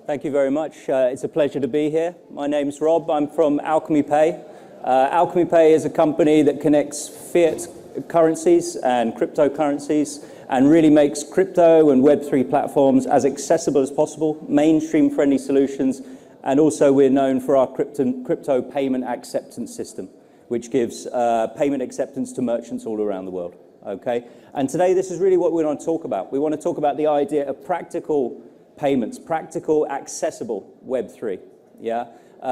Thank you very much. It's a pleasure to be here. My name's Rob. I'm from Alchemy Pay. Alchemy Pay is a company that connects fiat currencies and cryptocurrencies and really makes crypto and Web3 platforms as accessible as possible, mainstream-friendly solutions, and also we're known for our crypto payment acceptance system, which gives payment acceptance to merchants all around the world. Okay? And today, this is really what we want to talk about. We want to talk about the idea of practical payments, practical, accessible Web3, yeah?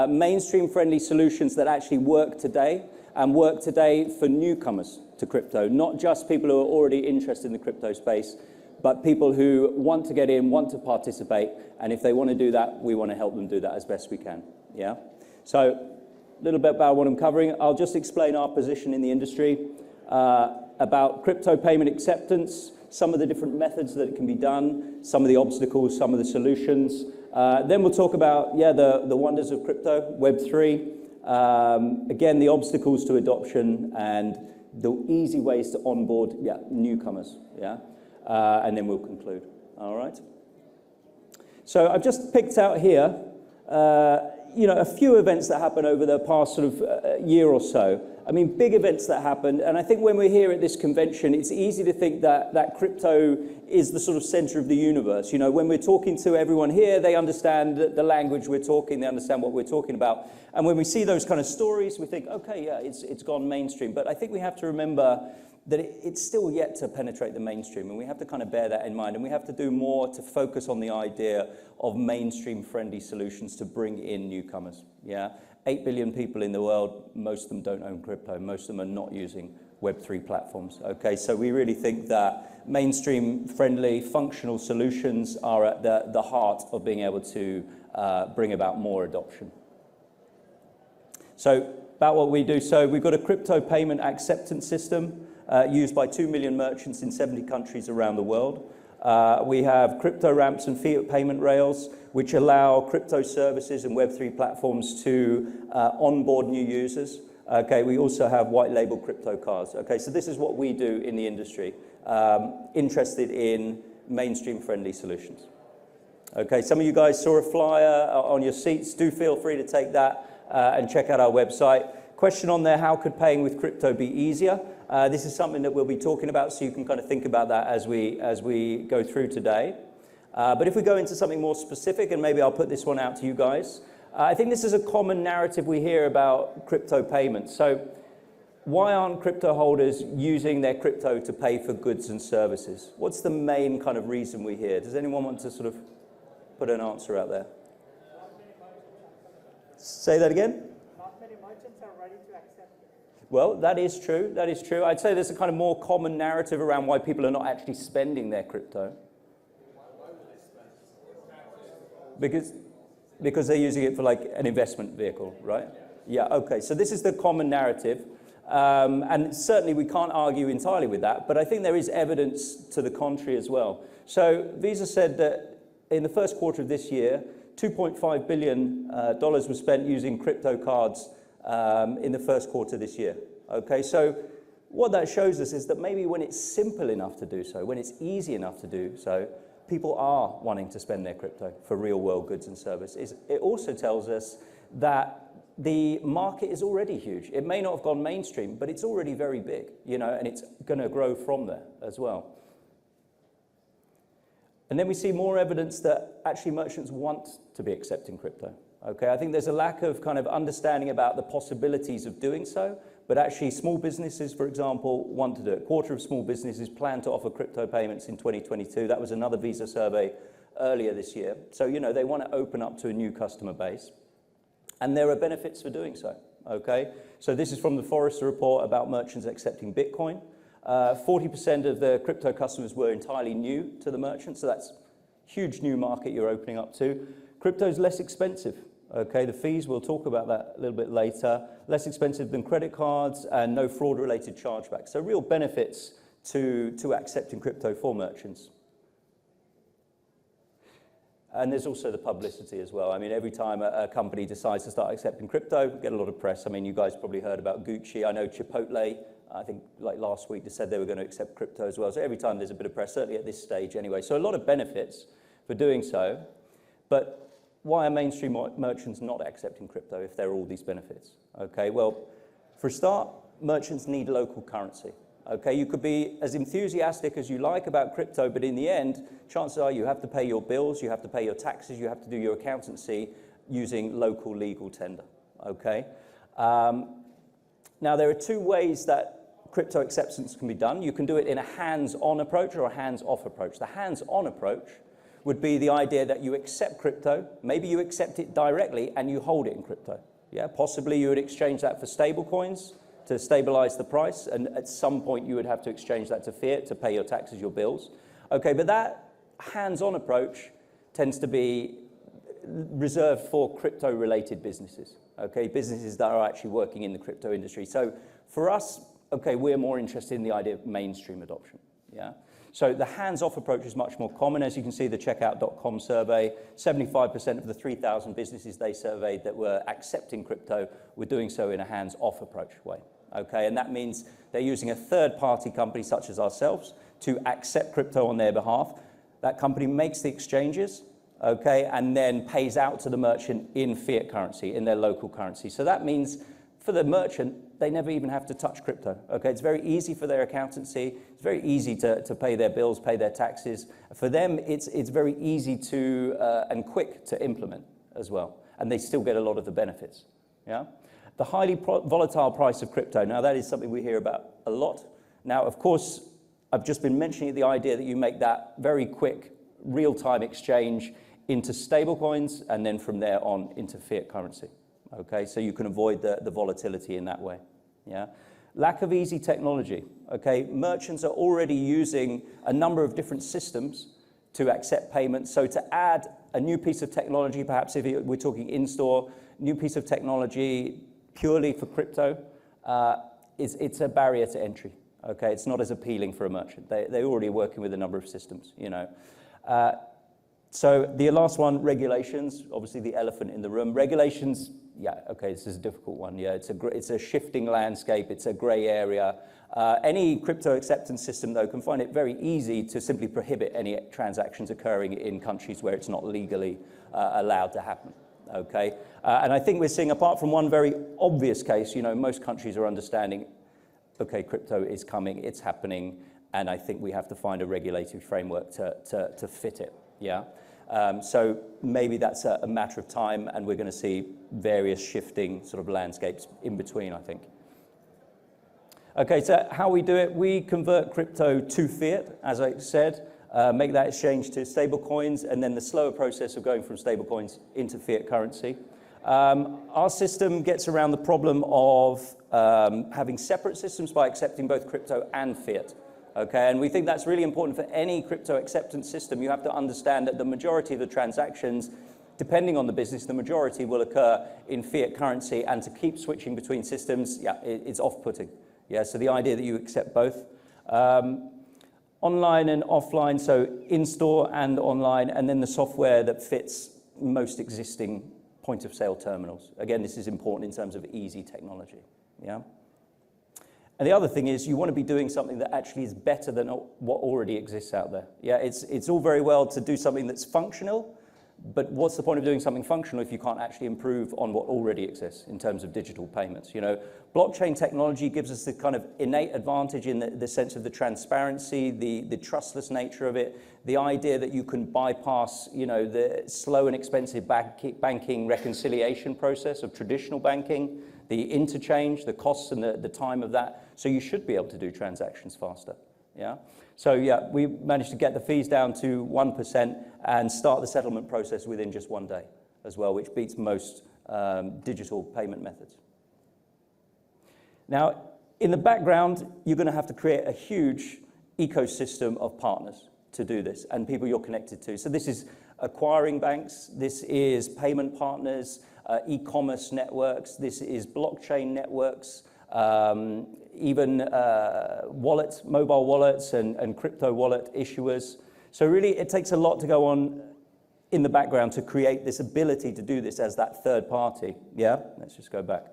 Mainstream-friendly solutions that actually work today and work today for newcomers to crypto, not just people who are already interested in the crypto space, but people who want to get in, want to participate, and if they want to do that, we want to help them do that as best we can, yeah? So, a little bit about what I'm covering. I'll just explain our position in the industry, about crypto payment acceptance, some of the different methods that it can be done, some of the obstacles, some of the solutions. Then we'll talk about, the wonders of crypto, Web3, again, the obstacles to adoption and the easy ways to onboard, newcomers, and then we'll conclude, all right? So I've just picked out here, a few events that happened over the past sort of year or so. I mean, big events that happened, and I think when we're here at this convention, it's easy to think that crypto is the sort of center of the universe. You know, when we're talking to everyone here, they understand the language we're talking, they understand what we're talking about. And when we see those kind of stories, we think, okay, yeah, it's gone mainstream. But I think we have to remember that it's still yet to penetrate the mainstream, and we have to kind of bear that in mind, and we have to do more to focus on the idea of mainstream-friendly solutions to bring in newcomers, yeah? 8 billion people in the world, most of them don't own crypto, most of them are not using Web3 platforms, okay? So we really think that mainstream-friendly, functional solutions are at the heart of being able to bring about more adoption. So about what we do, so we've got a crypto payment acceptance system used by 2 million merchants in 70 countries around the world. We have crypto ramps and fiat payment rails, which allow crypto services and Web3 platforms to onboard new users. Okay, we also have white label crypto cards. Okay, so this is what we do in the industry, interested in mainstream friendly solutions. Okay, some of you guys saw a flyer on your seats. Do feel free to take that and check out our website. Question on there, how could paying with crypto be easier? This is something that we'll be talking about, so you can kind of think about that as we go through today. But if we go into something more specific, and maybe I'll put this one out to you guys, I think this is a common narrative we hear about crypto payments. So why aren't crypto holders using their crypto to pay for goods and services? What's the main kind of reason we hear? Does anyone want to sort of put an answer out there? Say that again? Well, that is true. That is true. I'd say there's a kind of more common narrative around why people are not actually spending their crypto. Because they're using it for like an investment vehicle, right? Yeah, okay. So this is the common narrative. And certainly we can't argue entirely with that, but I think there is evidence to the contrary as well. So Visa said that in the first quarter of this year, $2.5 billion was spent using crypto cards in the first quarter this year. Okay, so what that shows us is that maybe when it's simple enough to do so, when it's easy enough to do so, people are wanting to spend their crypto for real world goods and services. It also tells us that the market is already huge. It may not have gone mainstream, but it's already very big, you know, and it's going to grow from there as well. And then we see more evidence that actually merchants want to be accepting crypto. Okay, I think there's a lack of kind of understanding about the possibilities of doing so, but actually small businesses, for example, want to do it. A quarter of small businesses plan to offer crypto payments in 2022. That was another Visa survey earlier this year. So, you know, they want to open up to a new customer base. And there are benefits for doing so, okay? So this is from the Forrester report about merchants accepting Bitcoin. 40% of the crypto customers were entirely new to the merchant, so that's a huge new market you're opening up to. Crypto's less expensive. Okay, the fees, we'll talk about that a little bit later, less expensive than credit cards and no fraud-related chargebacks. So real benefits to accepting crypto for merchants. And there's also the publicity as well. I mean, every time a company decides to start accepting crypto, get a lot of press. I mean, you guys probably heard about Gucci. I know Chipotle, I think like last week, they said they were going to accept crypto as well. So every time there's a bit of press, certainly at this stage anyway. So a lot of benefits for doing so. But why are mainstream merchants not accepting crypto if there are all these benefits? Okay, well, for a start, merchants need local currency. Okay, you could be as enthusiastic as you like about crypto, but in the end, chances are you have to pay your bills, you have to pay your taxes, you have to do your accountancy using local legal tender. Okay. Now, there are two ways that crypto acceptance can be done. You can do it in a hands-on approach or a hands-off approach. The hands-on approach would be the idea that you accept crypto, maybe you accept it directly and you hold it in crypto. Yeah, possibly you would exchange that for stable coins to stabilize the price, and at some point you would have to exchange that to fiat to pay your taxes, your bills. Okay, but that hands-on approach tends to be reserved for crypto-related businesses, okay, businesses that are actually working in the crypto industry. So for us, okay, we're more interested in the idea of mainstream adoption, yeah? So the hands-off approach is much more common. As you can see, the checkout.com survey, 75% of the 3,000 businesses they surveyed that were accepting crypto were doing so in a hands-off approach way. Okay, and that means they're using a third-party company such as ourselves to accept crypto on their behalf. That company makes the exchanges, okay, and then pays out to the merchant in fiat currency, in their local currency. So that means for the merchant, they never even have to touch crypto. Okay, it's very easy for their accountancy. It's very easy to pay their bills, pay their taxes. For them, it's very easy to and quick to implement as well, and they still get a lot of the benefits. Yeah. The highly volatile price of crypto. Now, that is something we hear about a lot. Now, of course, I've just been mentioning the idea that you make that very quick, real-time exchange into stable coins, and then from there on into fiat currency. Okay, so you can avoid the volatility in that way. Yeah. Lack of easy technology. Okay, merchants are already using a number of different systems to accept payments. So to add a new piece of technology, perhaps if we're talking in-store, new piece of technology purely for crypto, it's a barrier to entry. Okay, it's not as appealing for a merchant. They're already working with a number of systems, you know. So the last one, regulations, obviously the elephant in the room. Regulations, yeah, okay, this is a difficult one. Yeah, it's a shifting landscape. It's a gray area. Any crypto acceptance system, though, can find it very easy to simply prohibit any transactions occurring in countries where it's not legally allowed to happen. Okay, and I think we're seeing, apart from one very obvious case, you know, most countries are understanding, okay, crypto is coming, it's happening, and I think we have to find a regulatory framework to fit it. Yeah. So maybe that's a matter of time, and we're going to see various shifting sort of landscapes in between, I think. Okay, so how we do it, we convert crypto to fiat, as I said, make that exchange to stable coins, and then the slower process of going from stable coins into fiat currency. Our system gets around the problem of having separate systems by accepting both crypto and fiat. Okay, and we think that's really important for any crypto acceptance system. You have to understand that the majority of the transactions, depending on the business, the majority will occur in fiat currency, and to keep switching between systems, yeah, it's off-putting. Yeah, so the idea that you accept both. Online and offline, so in-store and online, and then the software that fits most existing point-of-sale terminals. Again, this is important in terms of easy technology. Yeah. And the other thing is you want to be doing something that actually is better than what already exists out there. Yeah, it's all very well to do something that's functional, but what's the point of doing something functional if you can't actually improve on what already exists in terms of digital payments? You know, blockchain technology gives us the kind of innate advantage in the sense of the transparency, the trustless nature of it, the idea that you can bypass, you know, the slow and expensive banking reconciliation process of traditional banking, the interchange, the costs and the time of that. So you should be able to do transactions faster. Yeah. So yeah, we managed to get the fees down to 1% and start the settlement process within just 1 day as well, which beats most digital payment methods. Now, in the background, you're going to have to create a huge ecosystem of partners to do this and people you're connected to. So this is acquiring banks, this is payment partners, e-commerce networks, this is blockchain networks, even wallets, mobile wallets and crypto wallet issuers. So really it takes a lot to go on in the background to create this ability to do this as that third party. Yeah, let's just go back.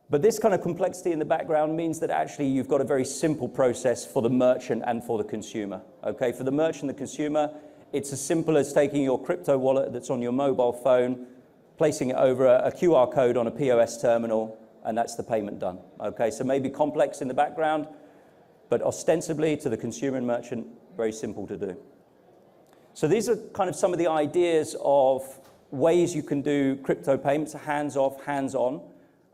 But this kind of complexity in the background means that actually you've got a very simple process for the merchant and for the consumer. Okay, for the merchant and the consumer, it's as simple as taking your crypto wallet that's on your mobile phone, placing it over a QR code on a POS terminal, and that's the payment done. Okay, so maybe complex in the background, but ostensibly to the consumer and merchant, very simple to do. So these are kind of some of the ideas of ways you can do crypto payments, hands-off, hands-on.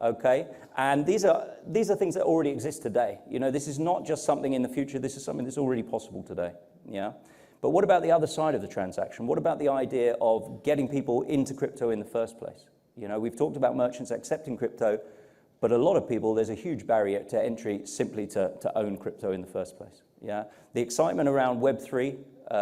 Okay, and these are things that already exist today. You know, this is not just something in the future. This is something that's already possible today. Yeah, but what about the other side of the transaction? What about the idea of getting people into crypto in the first place? You know, we've talked about merchants accepting crypto, but a lot of people, there's a huge barrier to entry simply to own crypto in the first place. Yeah, the excitement around Web3,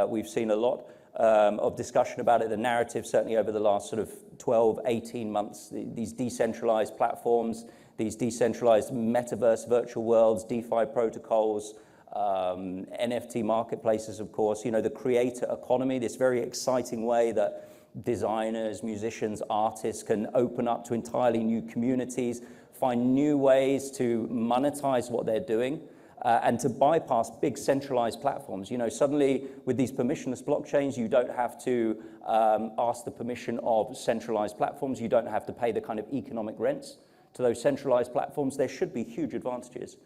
we've seen a lot of discussion about it, the narrative certainly over the last sort of 12, 18 months, these decentralized platforms, these decentralized metaverse virtual worlds, DeFi protocols, NFT marketplaces, of course, you know, the creator economy, this very exciting way that designers, musicians, artists can open up to entirely new communities, find new ways to monetize what they're doing. And to bypass big centralized platforms. You know, suddenly with these permissionless blockchains, you don't have to ask the permission of centralized platforms. You don't have to pay the kind of economic rents to those centralized platforms. There should be huge advantages.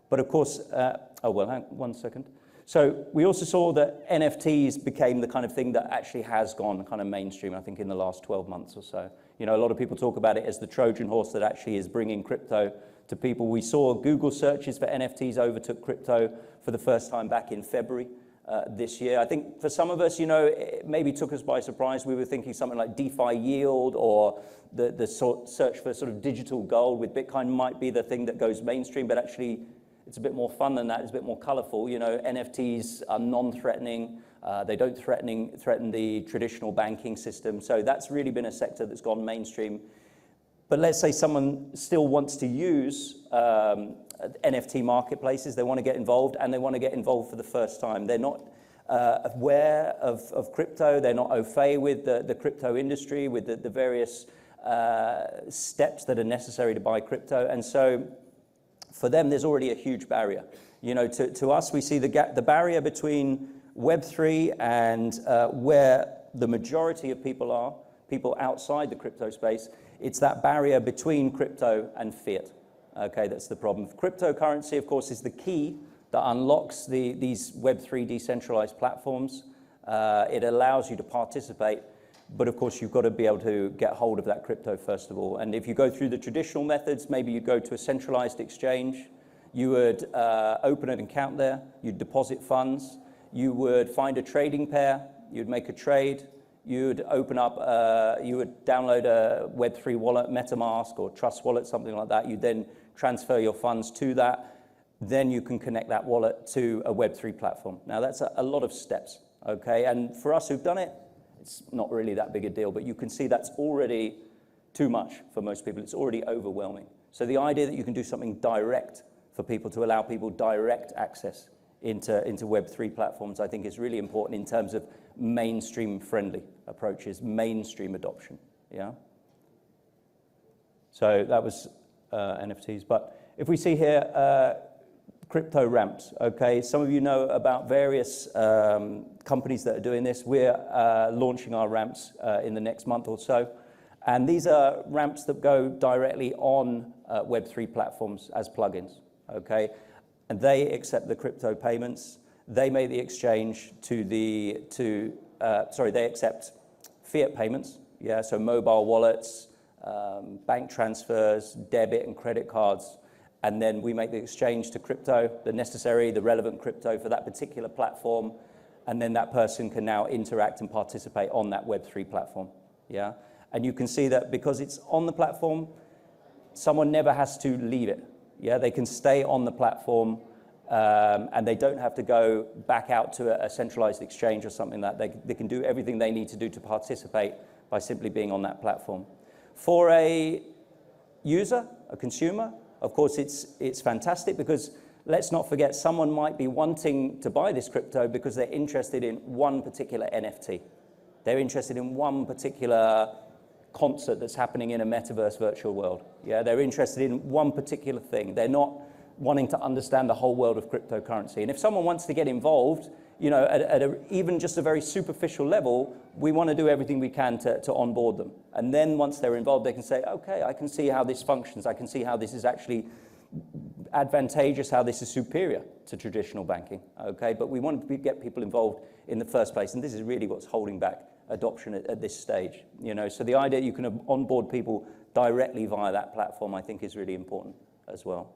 But of course, oh, well, hang on 1 second. So we also saw that NFTs became the kind of thing that actually has gone kind of mainstream, I think, in the last 12 months or so. You know, a lot of people talk about it as the Trojan horse that actually is bringing crypto to people. We saw Google searches for NFTs overtook crypto for the first time back in February this year. I think for some of us, you know, it maybe took us by surprise. We were thinking something like DeFi yield or the search for sort of digital gold with Bitcoin might be the thing that goes mainstream, but actually it's a bit more fun than that. It's a bit more colorful. You know, NFTs are non-threatening. They don't threaten the traditional banking system. So that's really been a sector that's gone mainstream. But let's say someone still wants to use NFT marketplaces, they want to get involved, and they want to get involved for the first time. They're not aware of crypto, they're not au fait with the crypto industry, with the various steps that are necessary to buy crypto, and so for them there's already a huge barrier. You know, to us we see the barrier between Web3 and where the majority of people are, people outside the crypto space. It's that barrier between crypto and fiat. Okay, that's the problem. Cryptocurrency, of course, is the key that unlocks these Web3 decentralized platforms. It allows you to participate, but of course, you've got to be able to get hold of that crypto first of all. And if you go through the traditional methods, maybe you go to a centralized exchange, you would open an account there, you'd deposit funds, you would find a trading pair, you'd make a trade, you'd open up, you would download a Web3 wallet, MetaMask or Trust Wallet, something like that. You then transfer your funds to that. Then you can connect that wallet to a Web3 platform. Now that's a lot of steps, okay? And for us who've done it, it's not really that big a deal, but you can see that's already too much for most people. It's already overwhelming. So the idea that you can do something direct for people to allow people direct access into Web3 platforms, I think is really important in terms of mainstream friendly approaches, mainstream adoption, yeah? So that was NFTs, but if we see here, crypto ramps, okay? Some of you know about various companies that are doing this. We're launching our ramps in the next month or so, and these are ramps that go directly on Web3 platforms as plugins, okay? And they accept the crypto payments. They make the exchange they accept fiat payments, yeah, so mobile wallets, bank transfers, debit and credit cards, and then we make the exchange to crypto, the relevant crypto for that particular platform, and then that person can now interact and participate on that Web3 platform, yeah? And you can see that because it's on the platform, someone never has to leave it, yeah? They can stay on the platform, and they don't have to go back out to a centralized exchange or something like that. They can do everything they need to do to participate by simply being on that platform. For a user, a consumer, of course, it's fantastic because let's not forget someone might be wanting to buy this crypto because they're interested in one particular NFT. They're interested in one particular concert that's happening in a metaverse virtual world. Yeah, they're interested in one particular thing. They're not wanting to understand the whole world of cryptocurrency. And if someone wants to get involved, you know, even just a very superficial level, we want to do everything we can to onboard them. And then once they're involved, they can say, okay, I can see how this functions. I can see how this is actually advantageous, how this is superior to traditional banking, okay? But we want to get people involved in the first place, and this is really what's holding back adoption at this stage, you know? So the idea that you can onboard people directly via that platform, I think, is really important as well.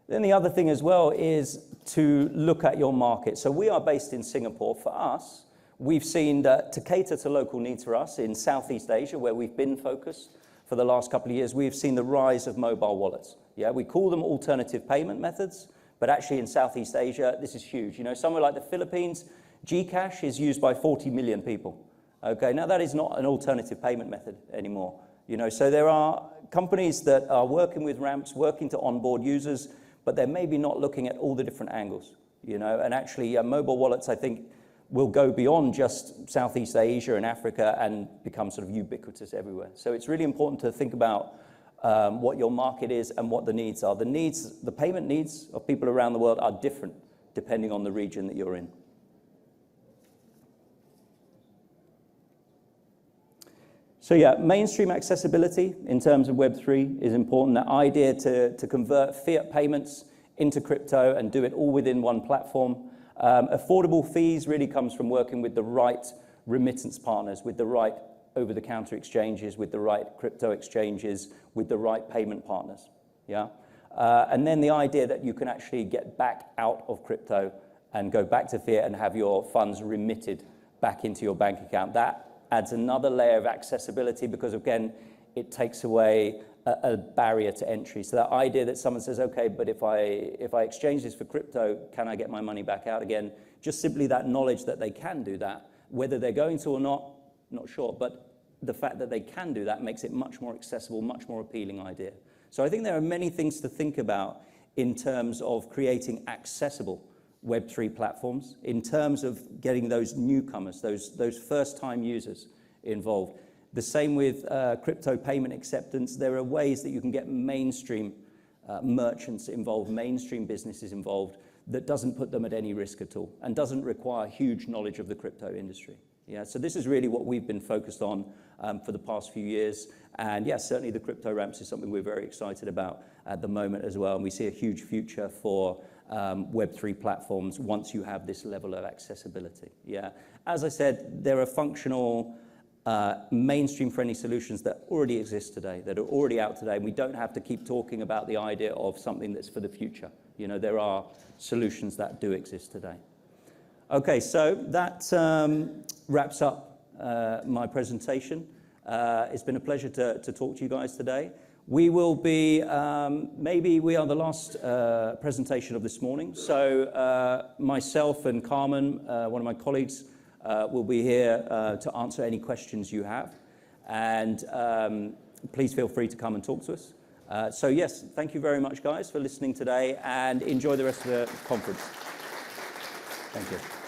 Then the other thing as well is to look at your market. So we are based in Singapore. For us, we've seen that to cater to local needs for us in Southeast Asia, where we've been focused for the last couple of years, we've seen the rise of mobile wallets. Yeah, we call them alternative payment methods, but actually in Southeast Asia, this is huge. You know, somewhere like the Philippines, Gcash is used by 40 million people. Okay, now that is not an alternative payment method anymore. You know, so there are companies that are working with ramps, working to onboard users, but they're maybe not looking at all the different angles. You know, and actually mobile wallets, I think, will go beyond just Southeast Asia and Africa and become sort of ubiquitous everywhere. So it's really important to think about what your market is and what the needs are. The payment needs of people around the world are different depending on the region that you're in. So yeah, mainstream accessibility in terms of Web3 is important. That idea to convert fiat payments into crypto and do it all within one platform. Affordable fees really comes from working with the right remittance partners, with the right over-the-counter exchanges, with the right crypto exchanges, with the right payment partners. Yeah, and then the idea that you can actually get back out of crypto and go back to fiat and have your funds remitted back into your bank account. That adds another layer of accessibility because, again, it takes away a barrier to entry. So that idea that someone says, okay, but if I exchange this for crypto, can I get my money back out again? Just simply that knowledge that they can do that, whether they're going to or not sure, but the fact that they can do that makes it much more accessible, much more appealing idea. So I think there are many things to think about in terms of creating accessible Web3 platforms, in terms of getting those newcomers, those first-time users involved. The same with crypto payment acceptance. There are ways that you can get mainstream merchants involved, mainstream businesses involved, that doesn't put them at any risk at all and doesn't require huge knowledge of the crypto industry. Yeah, so this is really what we've been focused on for the past few years. And yes, certainly the crypto ramps is something we're very excited about at the moment as well. And we see a huge future for Web3 platforms once you have this level of accessibility. Yeah, as I said, there are functional mainstream-friendly solutions that already exist today, that are already out today. And we don't have to keep talking about the idea of something that's for the future. You know, there are solutions that do exist today. Okay, so that wraps up my presentation. It's been a pleasure to talk to you guys today. We will be, maybe we are the last presentation of this morning. So myself and Carmen, one of my colleagues, will be here to answer any questions you have. And please feel free to come and talk to us. So yes, thank you very much, guys, for listening today, and enjoy the rest of the conference. Thank you.